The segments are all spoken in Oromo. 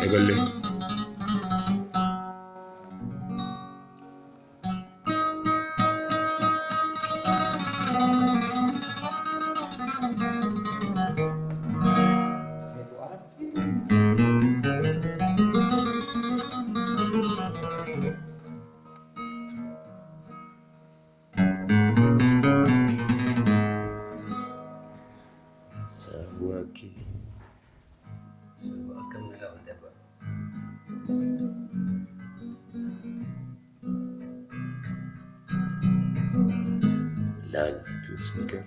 يقول لي سواكي سواكم نقاو دابا live to speaker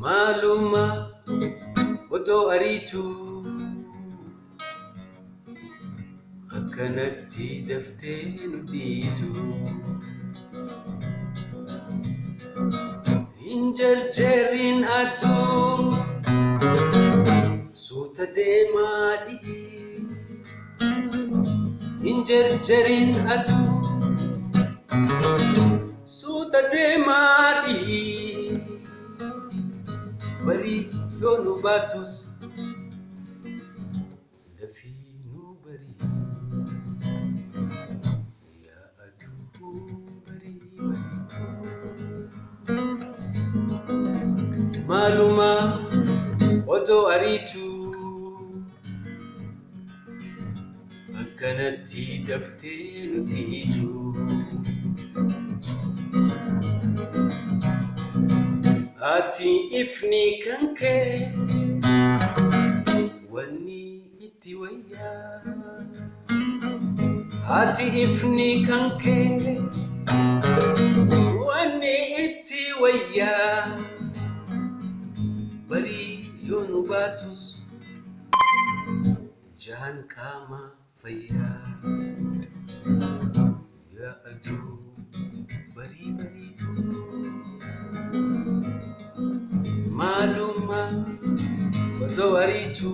Maluma odo aritu akkanatti daftee nuditu injarjarin atu suuta deemaadhi injarjarin atu suuta deemaadhi bari yonu batus dafinu bari ya adu bari baritu maluma odo aritu akkanatti daftee nuditu ati ifni kanke wani iti waya ati ifni kanke wani iti waya bari yonu batus jahan kama faya ya adu bari baritu Maluma odo aritu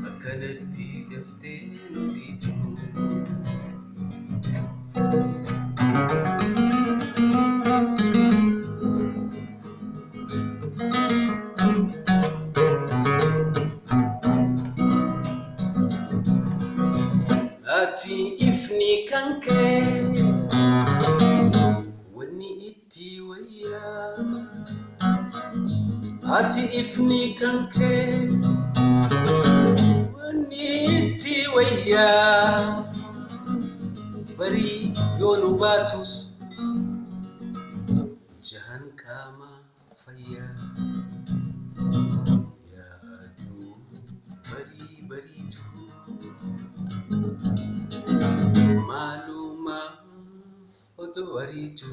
akkanatti daftee nuditu ati ifni kanke wani iti waya ati ifni kanke wani iti waya bari yonu batus jahan kama faya ya adu bari baritu maluma odo aritu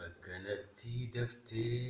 akkanatti daftee